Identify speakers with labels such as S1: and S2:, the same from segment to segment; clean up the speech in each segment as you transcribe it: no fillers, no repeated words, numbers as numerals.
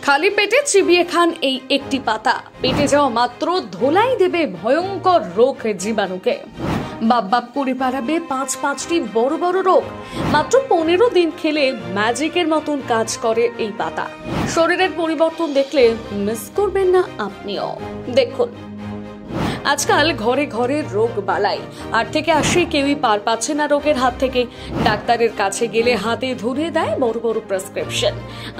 S1: খালি পেটে চিবিয়ে খান এই একটি পাতা, পেটে যাওয়া মাত্র ধোলাই দেবে ভয়ঙ্কর রোগ জীবাণুকে। বাপ করে পারাবে পাঁচটি বড় বড় রোগ। মাত্র 15 দিন খেলে ম্যাজিকের মতন কাজ করে এই পাতা। শরীরের পরিবর্তন দেখলে মিস করবেন না আপনিও। দেখুন, আজকাল ঘরে ঘরে রোগ বালাই, আর থেকে আসে কেউই পার পাচ্ছে না রোগের হাত থেকে। ডাক্তারের কাছে গেলে হাতে ধরিয়ে দেয় বড় বড় প্রেসক্রিপশন।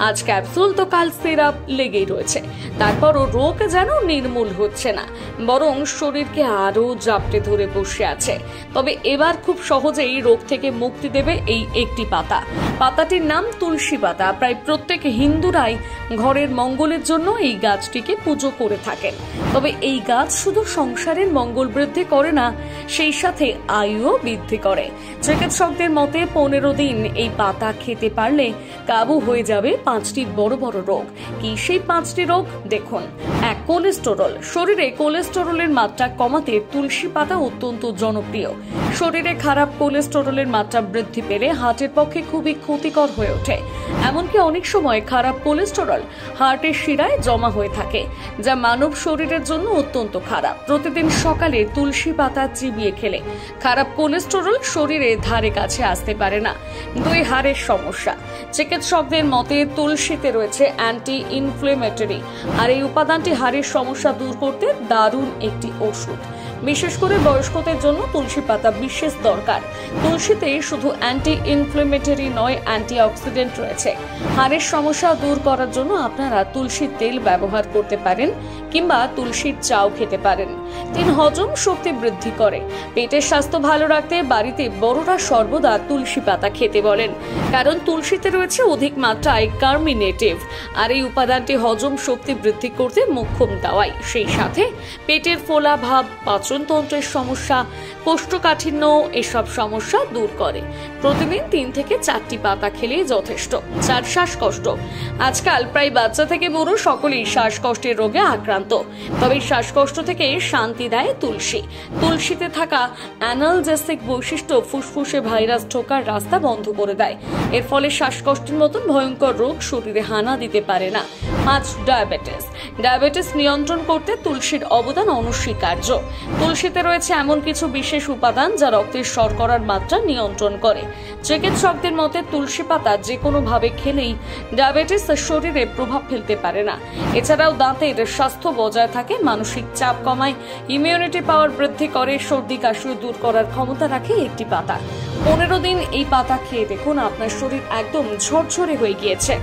S1: আজ ক্যাপসুল তো কাল সিরাপ লেগেই রয়েছে। তারপরও রোগ যেন নির্মূল হচ্ছে না, বরং শরীরকে আরো জাপটে ধরে বসে আছে। তবে এবার খুব সহজেই রোগ থেকে মুক্তি দেবে এই একটি পাতা। পাতাটির নাম তুলসী পাতা। প্রায় প্রত্যেক হিন্দুরাই ঘরের মঙ্গলের জন্য এই গাছটিকে পুজো করে থাকেন। তবে এই গাছ শুধু সংসারের মঙ্গল বৃদ্ধি করে না, সেই সাথে আয়ুও বৃদ্ধি করে। চিকিৎসকদের মতে 15 দিন এই পাতা খেতে পারলে কাবু হয়ে যাবে 5টি বড় বড় রোগ। কি সেই 5টি রোগ? দেখুন। 1. কোলেস্টেরল। শরীরে কোলেস্টেরলের মাত্রা কমাতে তুলসী পাতা অত্যন্ত জনপ্রিয়। শরীরে খারাপ কোলেস্টেরলের মাত্রা বৃদ্ধি পেলে হার্টের পক্ষে খুবই ক্ষতিকর হয়ে ওঠে। এমনকি অনেক সময় খারাপ কোলেস্টেরল হার্টের শিরায় জমা হয়ে থাকে, যা মানব শরীরের জন্য অত্যন্ত খারাপ। প্রতিদিন সকালে তুলসী পাতা চিবিয়ে খেলে খারাপ কোলেস্টেরল শরীরে ধারে কাছে আসতে পারে না। 2. হাড়ের সমস্যা। চিকিৎসকদের মতে তুলসীতে রয়েছে অ্যান্টি ইনফ্লেমেটরি, আর এই উপাদানটি হাড়ের সমস্যা দূর করতে দারুণ একটি ওষুধ। বিশেষ করে বয়স্কদের জন্য তুলসী পাতা বিশেষ দরকার। তুলসীতে শুধু অ্যান্টি ইনফ্লেমেটরি নয়, অ্যান্টি অক্সিডেন্ট রয়েছে। হাড়ের সমস্যা দূর করার জন্য আপনারা তুলসীর তেল ব্যবহার করতে পারেন, কিংবা তুলসীর চাও খেতে পারেন। 3. হজম শক্তি বৃদ্ধি করে। পেটের স্বাস্থ্য ভালো রাখতে বাড়িতে বড়রা সর্বদা তুলসী পাতা খেতে বলেন, কারণ তুলসীতে রয়েছে অধিক মাত্রায় কার্মিনেটিভ, আর এই উপাদানটি হজম শক্তি বৃদ্ধি করতে মোক্ষম দাওয়াই। সেই সাথে পেটের ফোলা ভাব, পাচনতন্ত্রের সমস্যা, কোষ্ঠকাঠিন্য এসব সমস্যা দূর করে। প্রতিদিন 3 থেকে 4টি পাতা খেলেই যথেষ্ট। 4. শ্বাসকষ্ট। আজকাল প্রায় বাচ্চা থেকে বুড়ো সকলেই শ্বাসকষ্টের রোগে আক্রান্ত। তবে শ্বাসকষ্ট থেকে শান্তি দেয় তুলসী। তুলসীতে থাকা অ্যানালজেসিক বৈশিষ্ট্য ফুসফুসে ভাইরাস ঢোকার রাস্তা বন্ধ করে দেয়। এর ফলে শ্বাসকষ্টের মতন ভয়ঙ্কর রোগ শরীরে হানা দিতে পারে না। 5. ডায়াবেটিস। ডায়াবেটিস নিয়ন্ত্রণ করতে তুলসীর অবদান অনস্বীকার্য। তুলসীতে রয়েছে এমন কিছু বিশেষ উপাদান যা রক্তের শর্করার মাত্রা নিয়ন্ত্রণ করে। চিকিৎসকদের মতে তুলসী পাতা যে কোনো ভাবে খেলেই ডায়াবেটিস শরীরে প্রভাব ফেলতে পারে না। এছাড়াও দাঁতের স্বাস্থ্য বজায় থাকে, মানসিক চাপ কমায়, ইমিউনিটি পাওয়ার বৃদ্ধি করে, সর্দি কাশি দূর করার ক্ষমতা রাখে একটি পাতা। 15 দিন এই পাতা খেয়ে দেখুন, আপনার শরীর একদম ঝরঝরে হয়ে গিয়েছে।